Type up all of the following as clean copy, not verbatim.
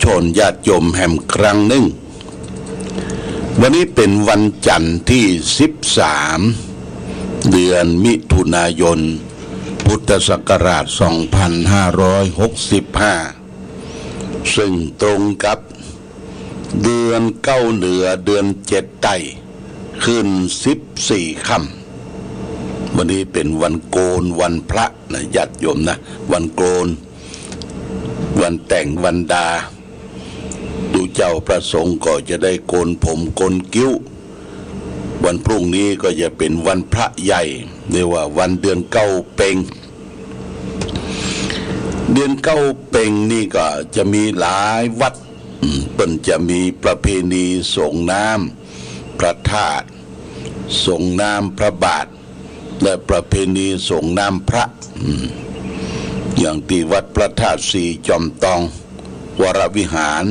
ชนญาติโยมแห่มครั้งหนึ่งวันนี้เป็นวันจันทร์ที่13เดือนมิถุนายนพุทธศักราช2565ซึ่งตรงกับเดือนเก้าเหนือเดือน7ไต่ขึ้น14ค่ำวันนี้เป็นวันโกนวันพระนะญาติโยมนะวันโกนวันแต่งวันดาดูเจ้าประสงค์ก็จะได้โกนผมโกนคิ้ววันพรุ่งนี้ก็จะเป็นวันพระใหญ่เรียกว่าวันเดือนเก้าเพ็งเดือนเก้าเพ็งนี่ก็จะมีหลายวัดเปิ้นจะมีประเพณีส่งน้ำพระธาตุส่งน้ำพระบาทและประเพณีส่งน้ำพระอย่างที่วัดพระธาตุสีจอมตองวรวิหาร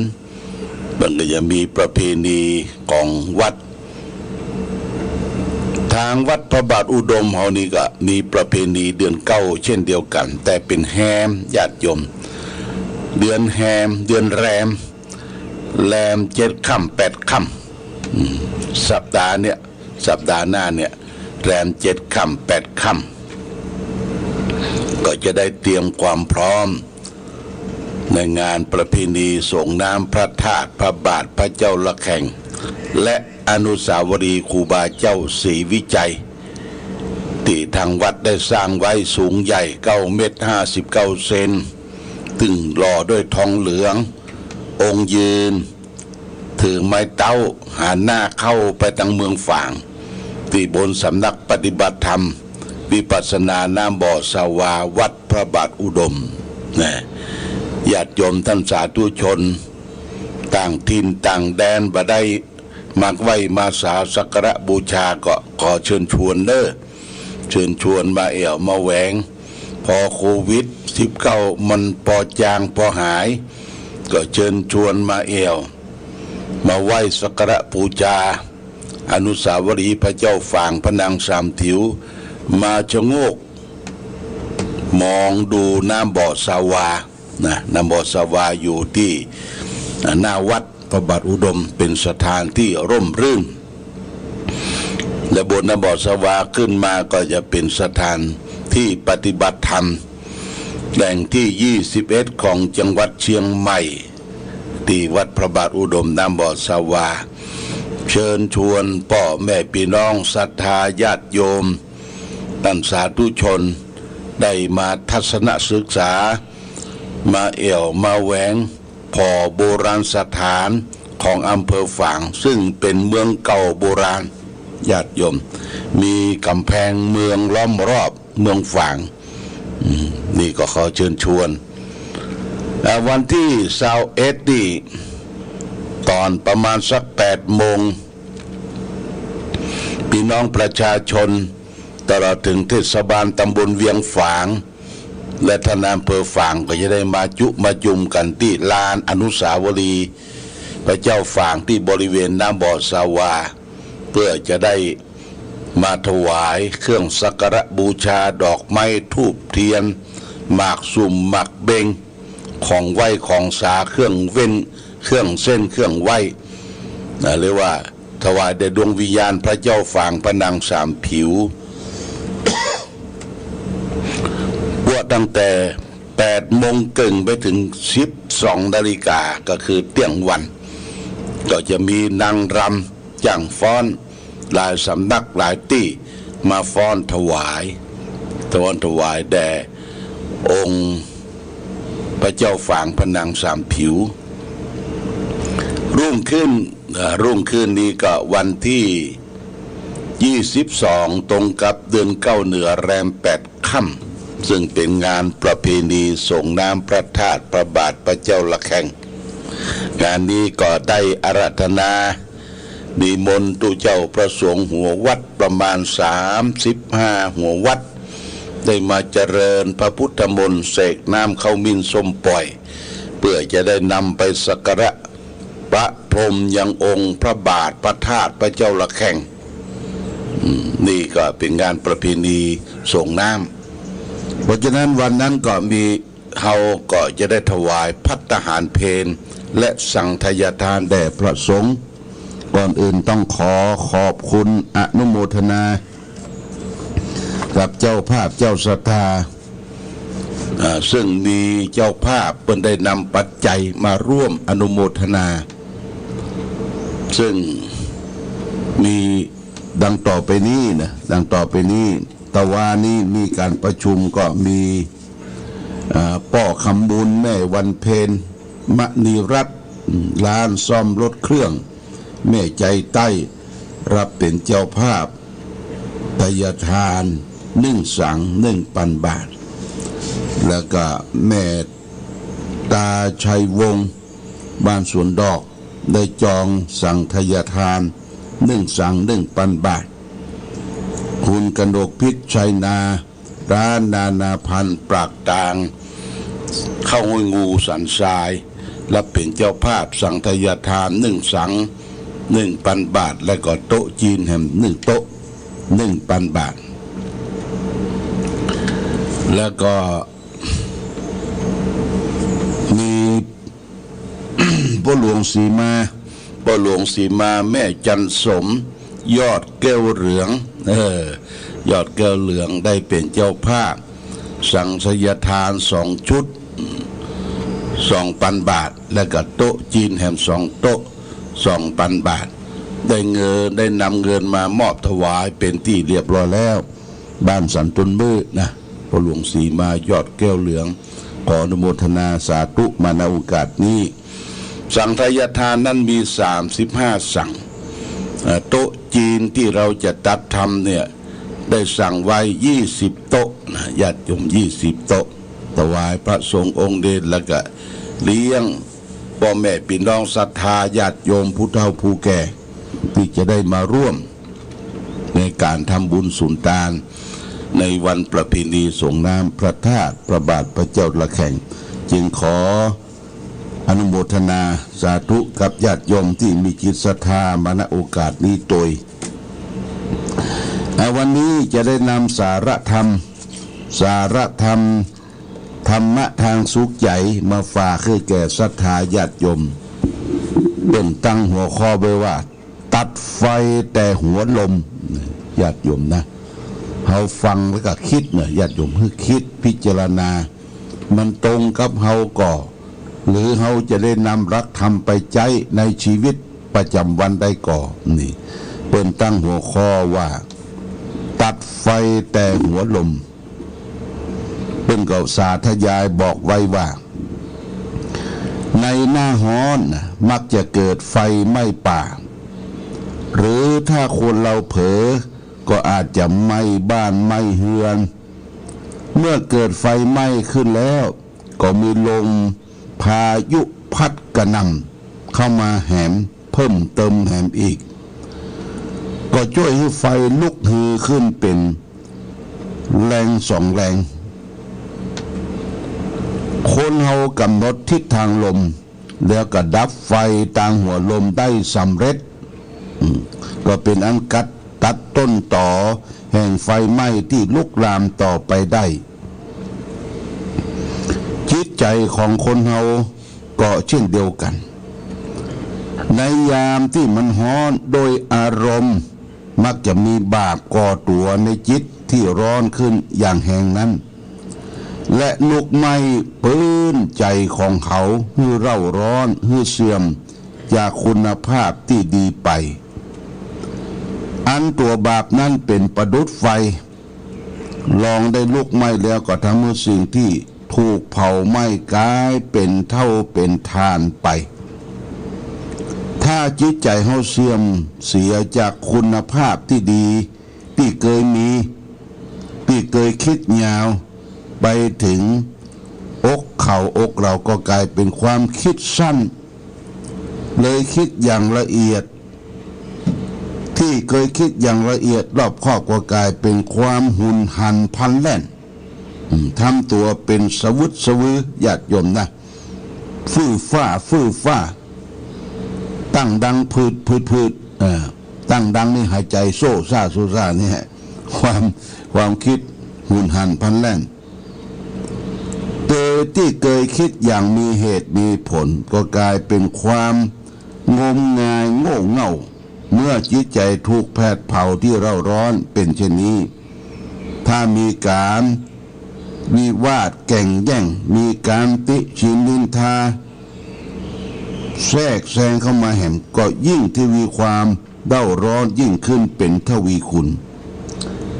มันก็จะมีประเพณีของวัดทางวัดพระบาทอุดมเฮานี่ก็มีประเพณีเดือนเก้าเช่นเดียวกันแต่เป็นแฮมญาติโยมเดือนแฮมเดือนแรม7 ค่ำ8 ค่ำสัปดาห์หน้าเนี่ยแรม7 ค่ำ8 ค่ำก็จะได้เตรียมความพร้อมในงานประเพณีส่งน้ำพระธาตุพระบาทพระเจ้าละแข่งและอนุสาวรีย์ครูบาเจ้าศรีวิจัยที่ทางวัดได้สร้างไว้สูงใหญ่9 เมตร 59 เซนตึงหล่อด้วยทองเหลืององค์ยืนถือไม้เต้าหันหน้าเข้าไปทางเมืองฝางที่บนสำนักปฏิบัติธรรมวิปัสสนาน้ำบ่อสาวาวัดพระบาทอุดมนะญาติโยมท่านสาธุชนต่างถิ่นต่างแดนบ่ได้มากไหว้มาสาสักการะบูชาก็ขอเชิญชวนเด้อเชิญชวนมามาแหวงพอโควิด19มันพอจางพอหายก็เชิญชวนมามาไหว้สักการะบูชาอนุสาวรีย์พระเจ้าฝางพระนางสามถิวมาชะโงกมองดูน้ำบ่อสาวานะน้ำบ่อสาวาอยู่ที่หน้าวัดพระบาทอุดมเป็นสถานที่ร่มรื่นและบนน้ำบ่อสาวาขึ้นมาก็จะเป็นสถานที่ปฏิบัติธรรมแหล่งที่21ของจังหวัดเชียงใหม่ที่วัดพระบาทอุดมน้ำบ่อสาวาเชิญชวนพ่อแม่พี่น้องศรัทธาญาติโยมท่านสาธุชนได้มาทัศนศึกษามามาแหวงพอโบราณสถานของอำเภอฝางซึ่งเป็นเมืองเก่าโบราณญาติโยมมีกำแพงเมืองล้อมรอบเมืองฝางนี่ก็ขอเชิญชวนวันที่21นี่ตอนประมาณสัก8 โมงพี่น้องประชาชนตลอดถึงเทศบาลตำบลเวียงฝางและท่านอำเภอฝางก็จะได้มาจุมกันที่ลานอนุสาวรีย์พระเจ้าฝางที่บริเวณน้ำบ่อสาวาเพื่อจะได้มาถวายเครื่องสักการะบูชาดอกไม้ธูปเทียนหมากสุ่มหมากเบงของไหว้ของสาเครื่องเว้นเครื่องเส้นเครื่องไหว้เรียกว่าถวายแด่ดวงวิญญาณพระเจ้าฝางพระนางสามผิวบวชตั้งแต่8 โมงครึ่งไปถึง12 นาฬิกาก็คือเที่ยงวันก็จะมีนางรำจ้างฟ้อนหลายสำนักหลายที่มาฟ้อนถวายแด่องค์พระเจ้าฝางพระนางสามผิวรุ่งขึ้นนี้ก็วันที่22ตรงกับเดือนเก้าเหนือแรม8 ค่ำซึ่งเป็นงานประเพณีส่งน้ำพระธาตุพระบาทพระเจ้าละแข่งงานนี้ก็ได้อาราธนานิมนต์ตุเจ้าประสงค์หัววัดประมาณ35หัววัดได้มาเจริญพระพุทธมนต์เสกน้ำเข้ามินส้มปล่อยเพื่อจะได้นำไปสักการะพระพรหมยังองค์พระบาทพระธาตุพระเจ้าละแข่งนี่ก็เป็นงานประเพณีส่งน้ำเพราะฉะนั้นวันนั้นก็มีเฮาก็จะได้ถวายภัตตาหารเพล และสังฆทานแด่พระสงฆ์ก่อนอื่นต้องขอบคุณอนุโมทนากับเจ้าภาพเจ้าศรัทธาซึ่งมีเจ้าภาพเพิ่นได้นำปัจจัยมาร่วมอนุโมทนาซึ่งมีดังต่อไปนี้นะดังต่อไปนี้ตะวานี้มีการประชุมก็มีป้อคำบุญแม่วันเพ็ญมณีรัตน์ร้านซ่อมรถเครื่องแม่ใจใต้รับเป็นเจ้าภาพทายทาน1 สัง1 ปันบาทแล้วก็แม่ตาชัยวงศ์บ้านสวนดอกได้จองสังทายทาน1 สัง1 ปันบาทคุณกนกพิษชัยนาร้านนานาพันธุ์ปรากตางเข้าห้วยงูสันทรายรับเป็นเจ้าภาพสังทายทาน1 สัง1 ปันบาทและก็โต๊ะจีนแห่ง1 โต๊ะ1 ปันบาทแล้วก็มีพ่อหลวงสีมาแม่จันสมยอดแก้วเหลืองยอดแก้วเหลืองได้เป็นเจ้าภาพสังฆทาน2 ชุด2 ปันบาทและก็โต๊ะจีนแห่ง2 โต๊ะ2 ปันบาทได้นำเงินมามอบถวายเป็นที่เรียบร้อยแล้วบ้านสันตุนมืดนะพ่อหลวงศรีมายอดแก้วเหลืองขออนุโมทนาสาธุมาณโอกาสนี้สังฆทานนั้นมี35 สังโต๊ะจีนที่เราจะจัดทำเนี่ยได้สั่งไว้20 โต๊ะนะญาติโยม20 โต๊ะถวายพระสงฆ์องค์เดชแล้วก็เลี้ยงพ่อแม่พี่น้องศรัทธาญาติโยมผู้เฒ่าผู้แก่ที่จะได้มาร่วมในการทำบุญสุนทานในวันประเพณีส่งน้ำพระธาตุพระบาทพระเจ้าละแข่งจึงขออนุโมทนาสาธุกับญาติโยมที่มีจิตศรัทธามาณโอกาสนี้โดยวันนี้จะได้นำสาระธรรมธรรมะทางสุขใจมาฝากให้แก่ศรัทธาญาติโยมเป็นตั้งหัวข้อไว้ว่าตัดไฟแต่หัวลมญาติโยมนะเฮาฟังแล้วก็คิดเนี่ยญาติโยมให้คิดพิจารณามันตรงกับเฮาก่อหรือเฮาจะได้นำรักธรรมไปใช้ในชีวิตประจำวันได้ก่อนี่เป็นตั้งหัวข้อว่าตัดไฟแต่หัวลมเป็นเก่าสาธยายบอกไว้ว่าในหน้าร้อนมักจะเกิดไฟไหม้ป่าหรือถ้าคนเราเผลอก็อาจจะไหม้บ้านไหม้เรือนเมื่อเกิดไฟไหม้ขึ้นแล้วก็มีลมพายุพัดกระหน่ำเข้ามาแหมเพิ่มเติมแหมอีกก็ช่วยให้ไฟลุกฮือขึ้นเป็นแรง2 แรงคนเฮากำหนดทิศทางลมแล้วก็ดับไฟทางหัวลมได้สำเร็จก็เป็นอันตัดต้นต่อแห่งไฟไหม้ที่ลุกลามต่อไปได้จิตใจของคนเฮาก็เช่นเดียวกันในยามที่มันร้อนโดยอารมณ์มักจะมีบาปก่อตัวในจิตที่ร้อนขึ้นอย่างแหงนั้นและลุกไหม้ปื้นใจของเขาให้เร่าร้อนให้เสื่อมจากคุณภาพที่ดีไปอันตัวบาปนั้นเป็นประดุจไฟลองได้ลุกไหม้แล้วก็ทำให้สิ่งที่ถูกเผาไหม้กลายเป็นเท่าเป็นทานไปถ้าจิตใจเฮาเสื่อมเสียจากคุณภาพที่ดีที่เคยมีที่เคยคิดยาวไปถึงอกเราก็กลายเป็นความคิดสั้นเลยคิดอย่างละเอียดที่เคยคิดอย่างละเอียดรอบคอบก็กลายเป็นความหุนหันพลันแล่นทำตัวเป็นสวุดสวือญาติโยมนะฟื้อฟ้าตั้งดังพืดตั้งดังนี่หายใจโซ่ซ่านี่ฮะความคิดหุนหันพลันแล่นเตย ที่เคยคิดอย่างมีเหตุมีผลก็กลายเป็นความงมงายโง่เง่าเมื่อจิตใจถูกแผดเผาที่เร่าร้อนเป็นเช่นนี้ถ้ามีการวิวาทแก่งแย่งมีการติชินนินทาแทรกแซงเข้ามาแหมก็ยิ่งทวีความเร่าร้อนยิ่งขึ้นเป็นทวีคุณ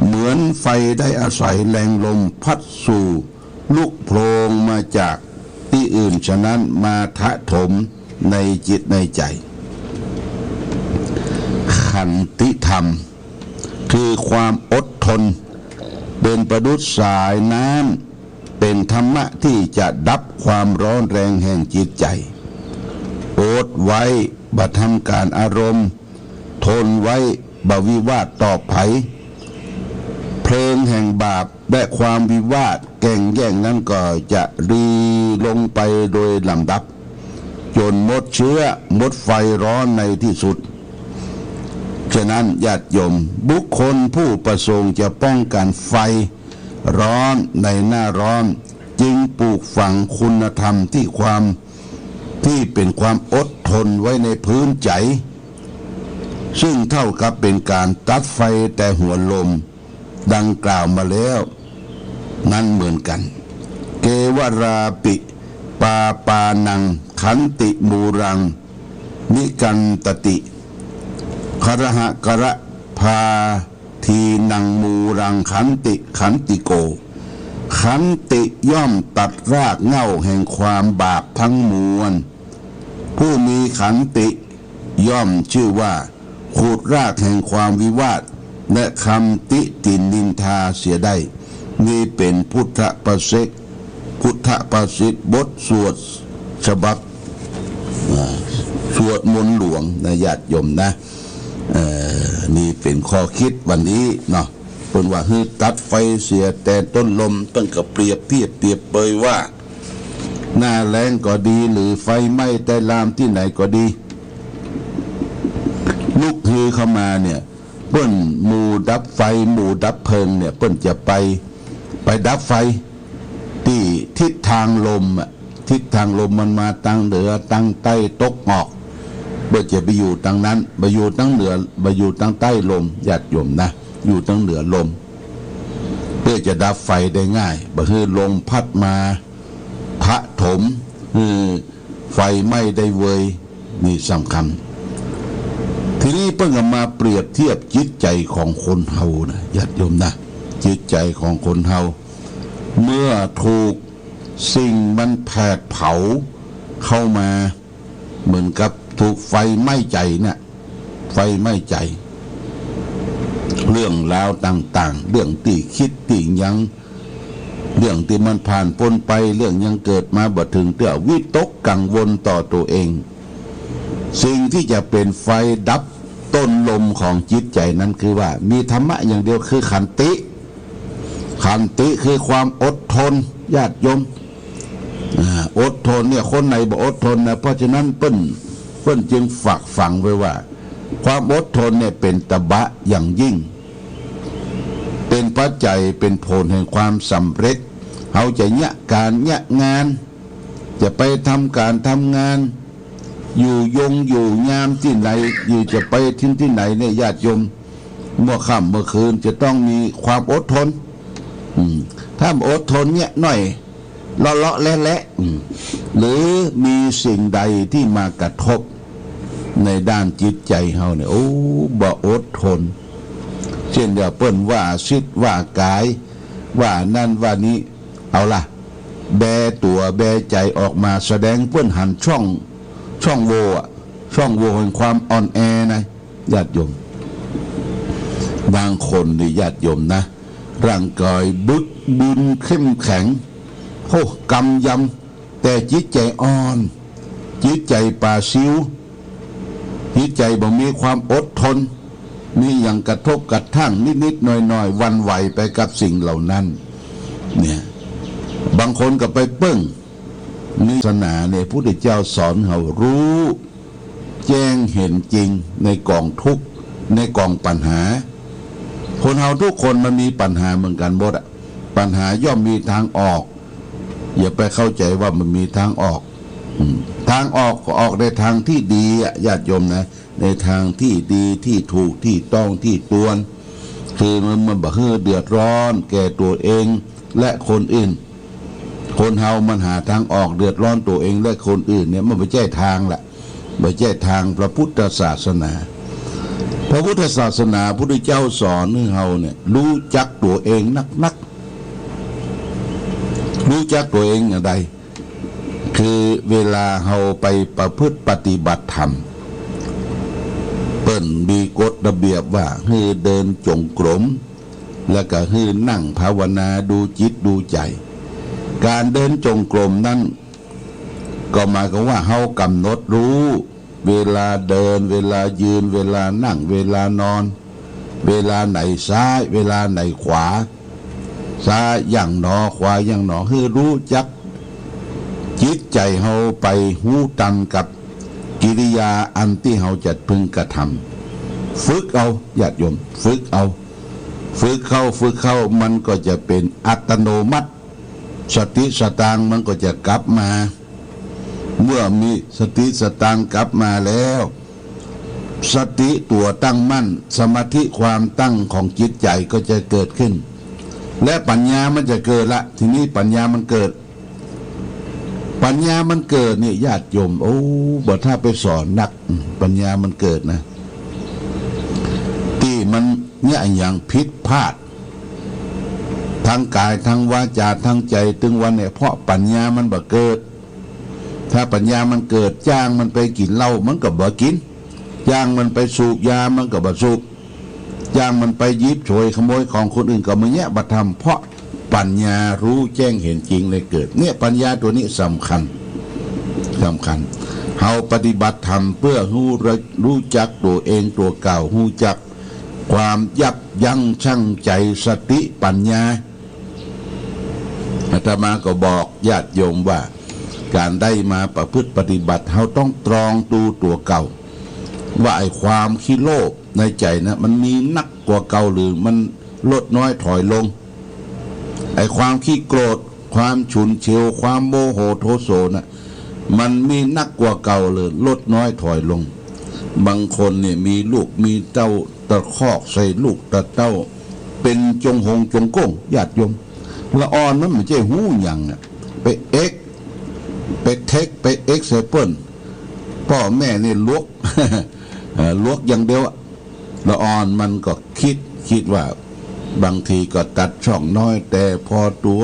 เหมือนไฟได้อาศัยแรงลมพัดสู่ลุกโพลงมาจากที่อื่นฉะนั้นมาทะถมในจิตในใจขันติธรรมคือความอดทนเป็นประดุจสายน้ำเป็นธรรมะที่จะดับความร้อนแรงแห่งจิตใจอดไว้บัทำการอารมณ์ทนไว้บวิวาทต่อไผเพลิงแห่งบาปและความวิวาทแก่งแย่งนั้นก็จะรีลงไปโดยลำดับจนหมดเชื้อหมดไฟร้อนในที่สุดฉะนั้นญาติโยมบุคคลผู้ประสงค์จะป้องกันไฟร้อนในหน้าร้อนจึงปลูกฝังคุณธรรมที่เป็นความอดทนไว้ในพื้นใจซึ่งเท่ากับเป็นการตัดไฟแต่หัวลมดังกล่าวมาแล้วนั้นเหมือนกันเกวราปิปาปานังขันติมูรังนิกันตติครหะกระพาทีนังมูรังขันติโกขันติย่อมตัดรากเหง้าแห่งความบาปทั้งมวลผู้มีขันติย่อมชื่อว่าขูดรากแห่งความวิวาทและคำติตินินทาเสียได้นี่เป็นพุทธประสิทธิ์บทสวดฉบับสวดมนต์หลวงนะญาติโยมนะนี่เป็นข้อคิดวันนี้เนาะเป็นว่าให้ตัดไฟเสียแต่ต้นลมตั้งกับเปรียบเปยว่าหน้าแรงก็ดีหรือไฟไหม้แต่ลามที่ไหนก็ดีลุกฮือเข้ามาเนี่ยเปิ้นหมู่ดับไฟหมู่ดับเพลิงเนี่ยเปิ้นจะไปดับไฟที่ทิศทางลมมันมาตั้งเหนือตั้งใต้ตกออกเพื่อจะไปอยู่ทางนั้นไปอยู่ทางเหนือไปอยู่ทางใต้ลมญาติโยมนะอยู่ทางเหนือลมเพื่อจะดับไฟได้ง่ายบ่คือลมพัดมาทะถมไฟไหม้ได้เวยนี่สำคัญทีนี้เพิ่งมาเปรียบเทียบจิตใจของคนเฮานะญาติโยมนะจิตใจของคนเฮาเมื่อถูกสิ่งมันแผดเผาเข้ามาเหมือนกับถูกไฟไหม้ใจเนี่ยไฟไหม้ใจเรื่องราวต่างๆเรื่องที่คิดที่ยังเรื่องที่มันผ่านพ้นไปเรื่องยังเกิดมาบ่ถึงเตื้อวิตกกังวลต่อตัวเองสิ่งที่จะเป็นไฟดับต้นลมของจิตใจนั้นคือว่ามีธรรมะอย่างเดียวคือขันติคือความอดทนญาติโยมอดทนเนี่ยคนไหนบ่อดทนนะเพราะฉะนั้นเปิ้นจึงฝากฝังไว้ว่าความอดทนเนี่ยเป็นตบะอย่างยิ่งเป็นปัจจัยเป็นผลแห่งความสำเร็จเขาจะเนี่ยการเนี่ยงานจะไปทำการทำงานอยู่ยามที่ไหนอยู่จะไปที่ไหนเนี่ยญาติโยมเมื่อค่ำเมื่อคืนจะต้องมีความอดทนถ้าอดทนเนี่ยหน่อยเลาะแหละหรือมีสิ่งใดที่มากระทบในด้านจิตใจเฮาเนี่ยโอ้บ่อดทนเช่นเดียวเปิ้นว่าชิดว่ากายว่านั่นว่านี้เอาล่ะแบตัวแบใจออกมาแสดงเปิ้นหันช่องโหว่แห่งความอ่อนแอนะญาติโยมบางคนนี่ญาติโยมนะร่างกายบึกบึนเข้มแข็งโหกำยำแต่จิตใจอ่อนจิตใจป่าซิวจิตใจบ่มีความอดทนมีอย่างกระทบกระทั่งนิดๆหน่อยๆวันไหวไปกับสิ่งเหล่านั้นเนี่ยบางคนก็ไปเปิ้งนิสนาเนี่ยพระพุทธเจ้าสอนเขารู้แจ้งเห็นจริงในกองทุกข์ในกองปัญหาคนเราทุกคนมันมีปัญหาเหมือนกันหมดอะปัญหาย่อมมีทางออก อย่าไปเข้าใจว่ามันมีทางออกทางออกก็ออกในทางที่ดีญาติโยมนะในทางที่ดีที่ถูกที่ต้องที่ตวนคือมันบ่ให้เดือดร้อนแก่ตัวเองและคนอื่นคนเฮามันหาทางออกเดือดร้อนตัวเองและคนอื่นเนี่ยมันไม่ใช่ทางละไม่ใช่ทางพระพุทธศาสนาพระพุทธศาสนาพระพุทธเจ้าสอนให้เฮาเนี่ยรู้จักตัวเองนักรู้จักตัวเองอะไรคือเวลาเฮาไปประพฤติปฏิบัติธรรมเปิ้นมีกฎระเบียบว่าให้เดินจงกรมแล้วก็ให้นั่งภาวนาดูจิตดูใจการเดินจงกรมนั้นก็หมายความว่าเฮากำหนดรู้เวลาเดินเวลายืนเวลานั่งเวลานอนเวลาไหนซ้ายเวลาไหนขวาซ้ายอย่างหนอขวาอย่างหนอให้รู้จักจิตใจเฮาไปหูตันกับกิริยาอันที่เฮาจะพึงกระทำฝึกเอาญาติโยมฝึกเอาฝึกเข้ามันก็จะเป็นอัตโนมัติสติสตางมันก็จะกลับมาเมื่อมีสติสตางกลับมาแล้วสติตัวตั้งมั่นสมาธิความตั้งของจิตใจก็จะเกิดขึ้นและปัญญามันจะเกิดละทีนี้ปัญญามันเกิดเนี่ยญาติโยมโอ้บ่ถ้าไปสอนนักปัญญามันเกิดนะที่มันเนี่ยอย่างผิดพลาดทั้งกายทั้งวาจาทั้งใจถึงวันเนี่ยเพราะปัญญามันบ่เกิดถ้าปัญญามันเกิดจ้างมันไปกินเหล้ามันก็บ่กินจ้างมันไปสูบยามันก็บ่สูบจ้างมันไปยิบโฉยขโมยของคนอื่นก็ไม่แย่บ่ทำเพราะปัญญารู้แจ้งเห็นจริงเลยเกิดเนี่ยปัญญาตัวนี้สำคัญเฮาปฏิบัติธรรมเพื่อรู้จักตัวเองตัวเก่ารู้จักความยับยั้งชั่งใจสติปัญญาอาตมาก็บอกญาติโยมว่าการได้มาประพฤติปฏิบัติเฮาต้องตรองดูตัวเก่าว่าไอ้ความขี้โลภในใจนะมันมีนักกว่าเก่าหรือมันลดน้อยถอยลงไอ้ความขี้โกรธความฉุนเฉียวความโมโหโทโสนะมันมีนักกว่าเก่าเลยลดน้อยถอยลงบางคนเนี่ยมีลูกมีเต้าตะคอกใส่ลูกตะเต้าเป็นจงหงจงก้งญาติโยมละอ่อนมันไม่ใช่หูอย่างน่ะไปเอ็กใส่เปิ้นพ่อแม่นี่ลวก ลวกอย่างเดียวละอ่อนมันก็คิดว่าบางทีก็ตัดช่องน้อยแต่พอตัว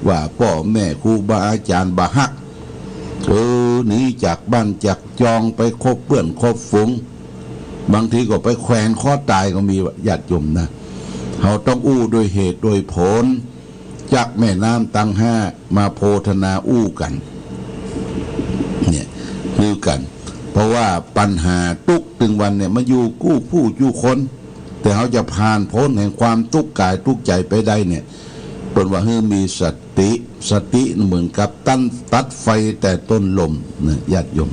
ว่าพ่อแม่ครูบาอาจารย์บาฮักหนีจากบ้านจากจองไปคบเพื่อนคบฝูงบางทีก็ไปแขวนข้อตายก็มีญาติโยมนะเขาต้องอู้โดยเหตุโดยผลจากแม่น้ำตั้งห้ามาโพธนาอู้กันเนี่ยคือกันเพราะว่าปัญหาทุกถึงวันเนี่ยมาอยู่กู้ผู้อยู่คนแต่เขาจะผ่านพ้นแห่งความทุกข์กายทุกข์ใจไปได้เนี่ยเป็นว่าให้มีสติเหมือนกับตัดไฟแต่ต้นลมเนี่ยญาติโยม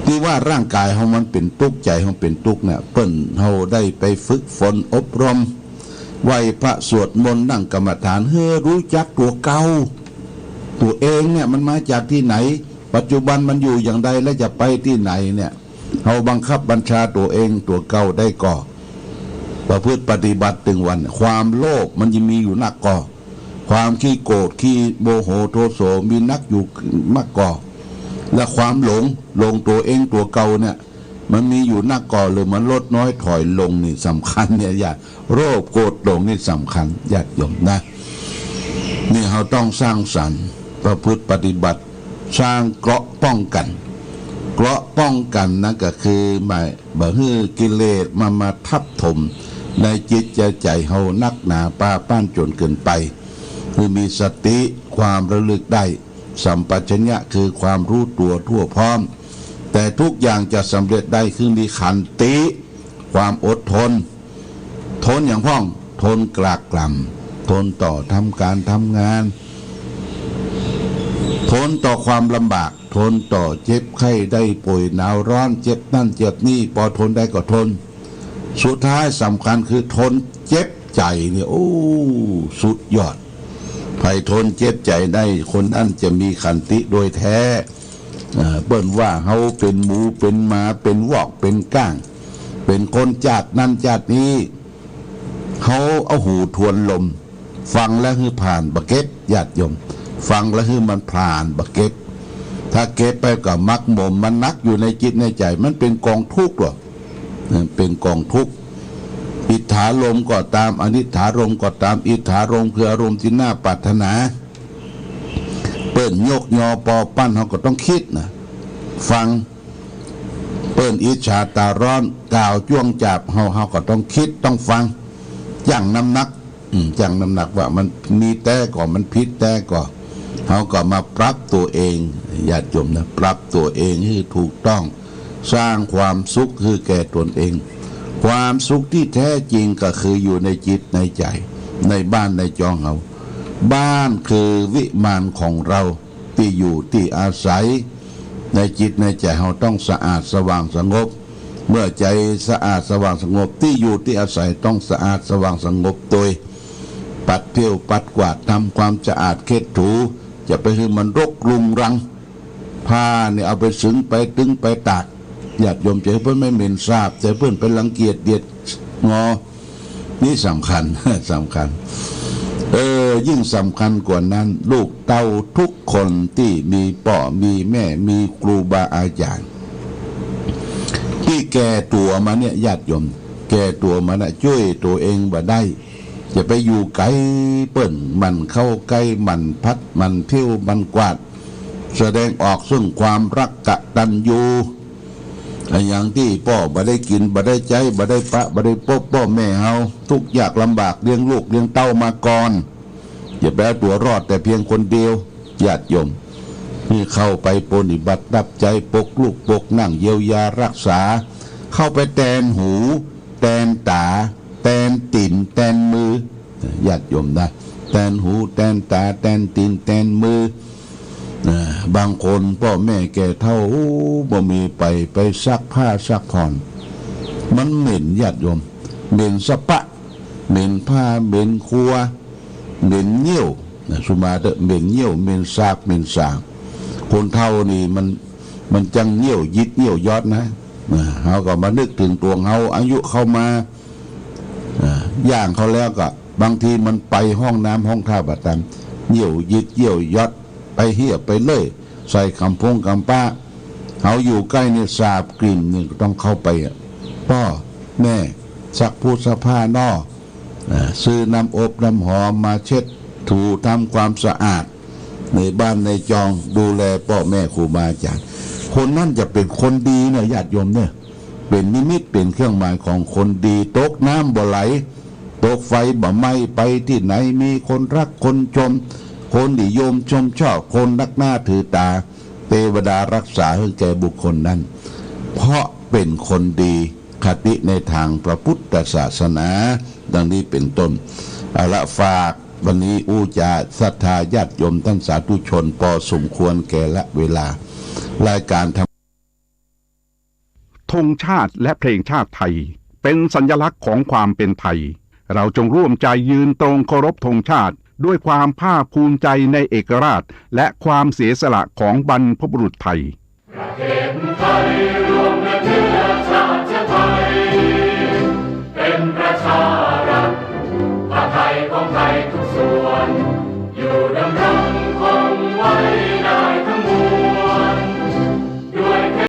ที่ว่าร่างกายเขามันเป็นทุกข์ใจเขาเป็นทุกข์เนี่ยเปิ้นเขาได้ไปฝึกฝนอบรมไหว้พระสวดมนต์นั่งกรรมฐานเฮ้รู้จักตัวเก่าตัวเองเนี่ยมันมาจากที่ไหนปัจจุบันมันอยู่อย่างใดและจะไปที่ไหนเนี่ยเขาบังคับบัญชาตัวเองตัวเก่าได้ก่อประพฤติปฏิบัติถึงวันความโลภมันจะมีอยู่นักก่อความขี้โกรธขี้โมโหโทโสมีนักอยู่มากก่อและความหลงตัวเองตัวเก่าเนี่ยมันมีอยู่นักก่อหรือมันลดน้อยถอยลงนี่สำคัญเนี่ยญาติโรคโกรธหลงนี่สำคัญญาติโยมนะนี่เราต้องสร้างสรรค์ประพฤติปฏิบัติสร้างเกราะป้องกันนะก็คือหมายบ่ให้กิเลสมาทับถมในจิตใจเฮานักหนาป้าป้านจนเกินไปคือมีสติความระลึกได้สัมปชัญญะคือความรู้ตัวทั่วพร้อมแต่ทุกอย่างจะสำเร็จได้คือมีขันติความอดทนอย่างพ้องทนกลากกล่ำทนต่อทำการทำงานทนต่อความลำบากทนต่อเจ็บไข้ได้ป่วยหนาวร้อนเจ็บนั่นเจ็บนี่พอทนได้ก็ทนสุดท้ายสำคัญคือทนเจ็บใจเนี่ยโอ้สุดยอด ไผ่ทนเจ็บใจได้คนนั้นจะมีขันติโดยแท้เปิ้นว่าเขาเป็นหมูเป็นหมาเป็นวอกเป็นก้างเป็นคนจาดนั่นจาดนี้เขาเอาหูทวนลมฟังแล้วคือผ่านบะเก็ตญาติโยมฟังแล้วคือมันผ่านบะเก็ตถ้าเก็ตไปกับมักหมมมันนักอยู่ในจิตในใจมันเป็นกองทุกข์หรอเป็นกองทุกข์อิทธารมก็ตามอนิธารมก็ตามอิทธารมคืออารมณ์ที่น่าปรารถนาเปิ้นยกยอปอปั้นเขาก็ต้องคิดนะฟังเปิ้นอิจฉาตาร้อนกล่าวจ้วงจับเขาก็ต้องคิดต้องฟังยั่งน้ำหนักยั่งน้ำหนักว่ามันมีแต่ก่อนมันผิดแต่ก่อนเขาก็มาปรับตัวเองญาติโยมนะปรับตัวเองให้ถูกต้องสร้างความสุขคือแก่ตนเองความสุขที่แท้จริงก็คืออยู่ในจิตในใจในบ้านในจองเราบ้านคือวิมานของเราที่อยู่ที่อาศัยในจิตในใจเราต้องสะอาดสว่างสงบเมื่อใจสะอาดสว่างสงบที่อยู่ที่อาศัยต้องสะอาดสว่างสงบโดยปัดเที่ยวปัดกวาดทำความสะอาดเช็ดถูจะไปคือมันรกรุงรังผ้าเนี่ยเอาไปสึงไปตึงไปตากญาติโยมใจเพื่อนไม่เหม็นสาบใจเพื่อนเป็นรังเกียจเดียดงอนี่สำคัญ สำคัญยิ่งสำคัญกว่านั้นลูกเต้าทุกคนที่มีพ่อมีแม่มีครูบาอาจารย์ที่แก่ตัวมาเนี่ยญาติโยมแก่ตัวมานะช่วยตัวเองบ่ได้จะไปอยู่ไกลเปิ้นมันเข้าใกล้มันพัดมันเที่ยวมันกวาดแสดงออกซึ่งความรักกตัญญูอย่างที่พ่อบ่ได้กินบ่ได้ใจบ่ได้ปะบ่ได้ปบพ่อแม่เฮาทุกยากลำบากเลี้ยงลูกเลี้ยงเต้ามาก่อนอย่าแปลตัวรอดแต่เพียงคนเดียวญาติโยมนี่เข้าไปปฏิบัติรับใจปกลูกปกนั่งเยียวยารักษาเข้าไปแตนหูแตนตาแตนตีนแตนมือญาติโยมนะแตนหูแตนตาแตนตีนแตนมือบางคนพ่อแม่แก่เท่าบ่มีไปซักผ้าซักผ่อนมันเหม็นญาติโยมเหม็นสะปะเหม็นผ้าเหม็นครัวเหม็นเยี่ยวสุมาเตเหม็นเยี่ยวเหม็นซากเหม็นสางคนเท่านี่มันจังเยี่ยวยิดเยี่ยวยอดนะเขาก็มานึกถึงตัวเขาอายุเข้ามาย่างเขาแล้วก็บางทีมันไปห้องน้ำห้องท่าบัดตันเยี่ยวยิดเยี่ยวยอดไปเหี้ยไปเลยใส่คำพงคำป้าเขาอยู่ใกล้เนี่ยสาบกลิ่นนี่ต้องเข้าไปพ่อแม่ซักผู้ซักผ้านอซื้อน้ำอบน้ำหอมมาเช็ดถูทำความสะอาดในบ้านในจองดูแลพ่อแม่ครูบาอาจารย์คนนั่นจะเป็นคนดีเนี่ยญาติโยมเนี่ยเป็นนิมิตเป็นเครื่องหมายของคนดีตกน้ำบ่ไหลตกไฟบ่ไหม้ไปที่ไหนมีคนรักคนชมคนนิยมชมชอบคนนักหน้าถือตาเทวดารักษาให้แก่บุคคลนั้นเพราะเป็นคนดีคติในทางพระพุทธศาสนาดังนี้เป็นต้นเอาละฝากวันนี้จาศรัทธาญาติโยมท่านสาธุชนพอสมควรแก่ละเวลารายการธงชาติและเพลงชาติไทยเป็นสัญลักษณ์ของความเป็นไทยเราจงร่วมใจยืนตรงเคารพธงชาติด้วยความภาคภูมิใจในเอกราชและความเสียสละของบรรพบุรุษไทยประเทศไทย